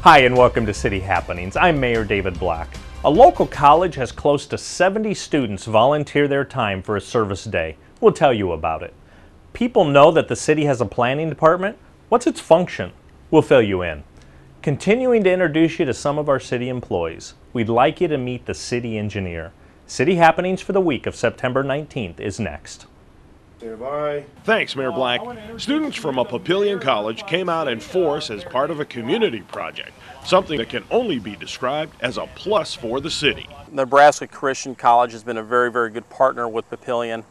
Hi and welcome to City Happenings. I'm Mayor David Black. A local college has close to 70 students volunteer their time for a service day. We'll tell you about it. People know that the city has a planning department. What's its function? We'll fill you in. Continuing to introduce you to some of our city employees, we'd like you to meet the city engineer. City Happenings for the week of September 19th is next. Thanks, Mayor Black. Students from a Papillion college came out in force as part of a community project, something that can only be described as a plus for the city. Nebraska Christian College has been a very, very good partner with Papillion.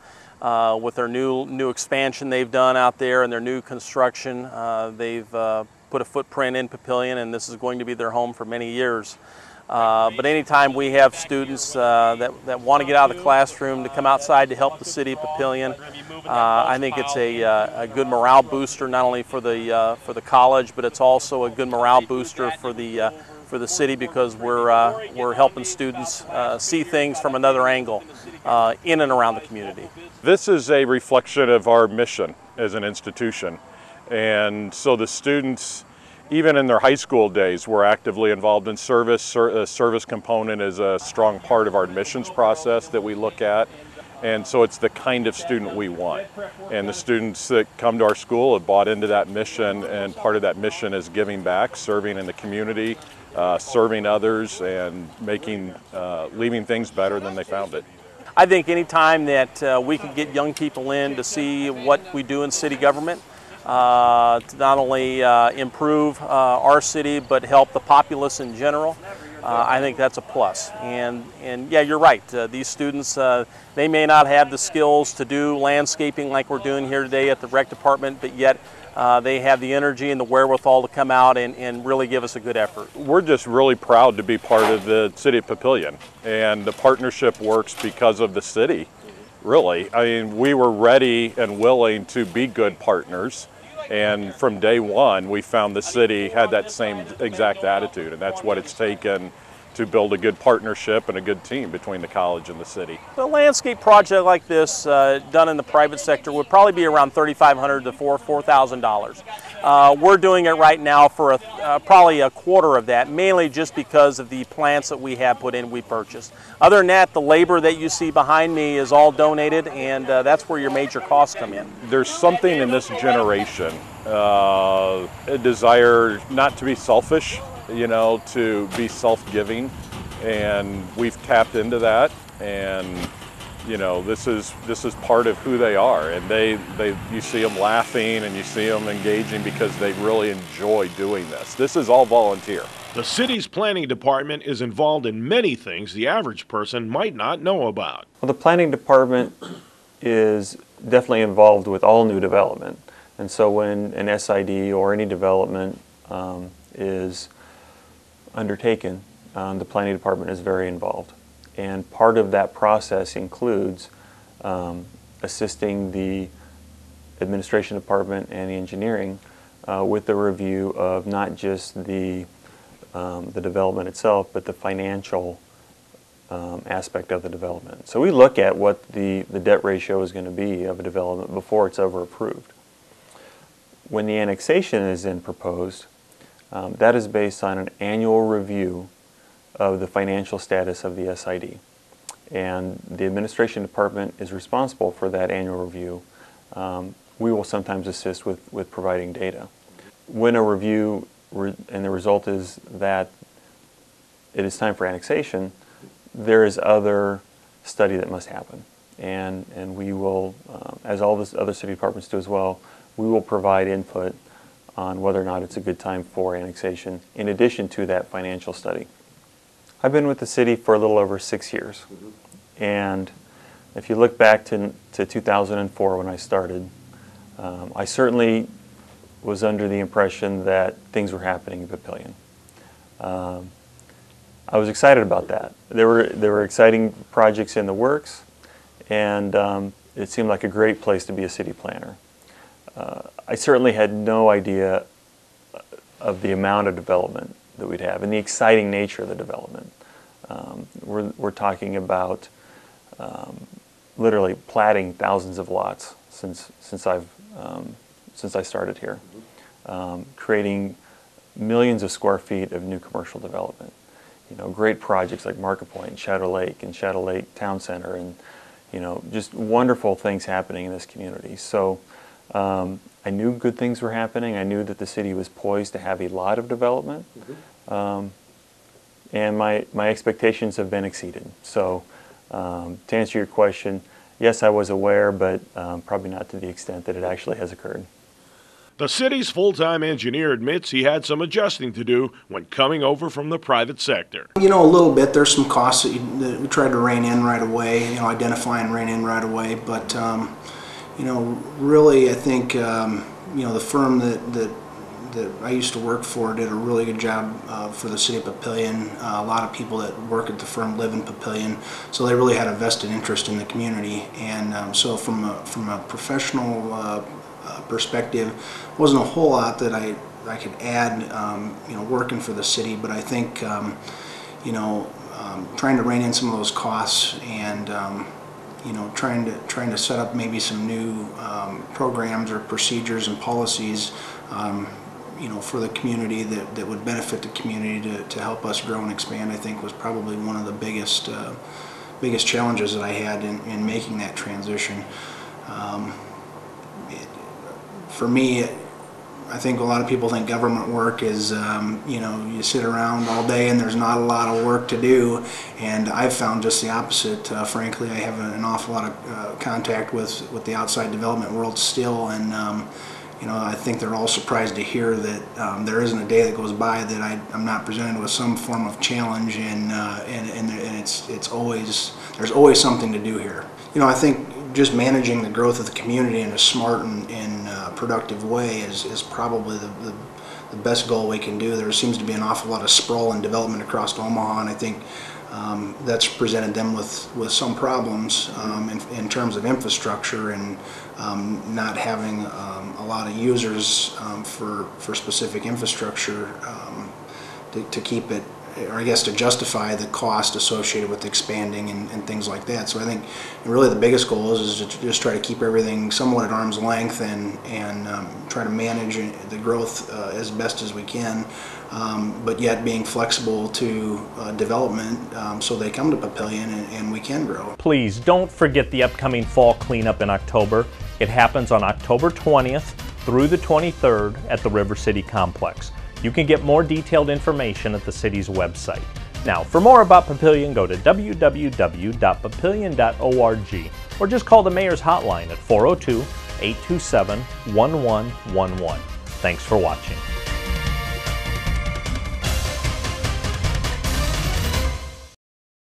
With their new expansion they've done out there and their new construction, they've put a footprint in Papillion, and this is going to be their home for many years. But anytime we have students that want to get out of the classroom to come outside to help the city of Papillion, I think it's a good morale booster, not only for the college, but it's also a good morale booster for the city, because we're helping students see things from another angle in and around the community. This is a reflection of our mission as an institution, and so the students, even in their high school days, were actively involved in service. A service component is a strong part of our admissions process that we look at. And so it's the kind of student we want. And the students that come to our school have bought into that mission, and part of that mission is giving back, serving in the community, serving others, and leaving things better than they found it. I think any time that we can get young people in to see what we do in city government, to not only improve our city but help the populace in general, I think that's a plus. And yeah, you're right. These students, they may not have the skills to do landscaping like we're doing here today at the rec department, but yet they have the energy and the wherewithal to come out and really give us a good effort. We're just really proud to be part of the city of Papillion, and the partnership works because of the city, really. I mean, we were ready and willing to be good partners. And from day one, we found the city had that same exact attitude, and that's what it's taken to build a good partnership and a good team between the college and the city. A landscape project like this done in the private sector would probably be around $3,500 to $4,000. We're doing it right now for probably a quarter of that, mainly just because of the plants that we have put in, we purchased. Other than that, the labor that you see behind me is all donated, and that's where your major costs come in. There's something in this generation, a desire not to be selfish, to be self-giving, and we've tapped into that, and this is part of who they are, and you see them laughing and you see them engaging because they really enjoy doing this. This is all volunteer. The city's planning department is involved in many things the average person might not know about. Well, the planning department is definitely involved with all new development, and so when an SID or any development is undertaken, the planning department is very involved. And part of that process includes assisting the administration department and the engineering with the review of not just the development itself, but the financial aspect of the development. So we look at what the debt ratio is going to be of a development before it's ever approved. When the annexation is then proposed, that is based on an annual review of the financial status of the SID. And the administration department is responsible for that annual review. We will sometimes assist with providing data. When a review and the result is that it is time for annexation, there is other study that must happen. And we will, as all the other city departments do as well, we will provide input on whether or not it's a good time for annexation, in addition to that financial study. I've been with the city for a little over 6 years. And if you look back to 2004 when I started, I certainly was under the impression that things were happening in Papillion. I was excited about that. There were exciting projects in the works, and it seemed like a great place to be a city planner. I certainly had no idea of the amount of development that we'd have and the exciting nature of the development. We're talking about literally platting thousands of lots since I started here, creating millions of square feet of new commercial development. You know, great projects like Market Point, Shadow Lake, and Shadow Lake Town Center, and you know, just wonderful things happening in this community. So I knew good things were happening. I knew that the city was poised to have a lot of development, and my expectations have been exceeded. So to answer your question, yes, I was aware, but probably not to the extent that it actually has occurred. The city's full-time engineer admits he had some adjusting to do when coming over from the private sector. You know, a little bit. There's some costs that we tried to rein in right away, you know, identify and rein in right away. But, you know, really I think, you know, the firm that I used to work for did a really good job for the city of Papillion. A lot of people that work at the firm live in Papillion, so they really had a vested interest in the community. And so from a professional perspective, wasn't a whole lot that I could add, you know, working for the city. But I think, you know, trying to rein in some of those costs and you know, trying to set up maybe some new programs or procedures and policies, you know, for the community that would benefit the community to help us grow and expand, I think was probably one of the biggest challenges that I had in making that transition. For me, I think a lot of people think government work is, you know, you sit around all day and there's not a lot of work to do, and I've found just the opposite. Frankly, I have an awful lot of contact with the outside development world still, and you know, I think they're all surprised to hear that there isn't a day that goes by that I'm not presented with some form of challenge, and it's always, there's always something to do here. You know, I think just managing the growth of the community in a smart and productive way is probably the best goal we can do. There seems to be an awful lot of sprawl and development across Omaha, and I think that's presented them with some problems in terms of infrastructure and not having a lot of users for specific infrastructure to keep it, or I guess to justify the cost associated with expanding and things like that. So I think really the biggest goal is to just try to keep everything somewhat at arm's length and try to manage the growth as best as we can, but yet being flexible to development so they come to Papillion and we can grow. Please don't forget the upcoming fall cleanup in October. It happens on October 20th through the 23rd at the River City Complex. You can get more detailed information at the city's website. Now, for more about Papillion, go to www.papillion.org or just call the mayor's hotline at 402-827-1111. Thanks for watching.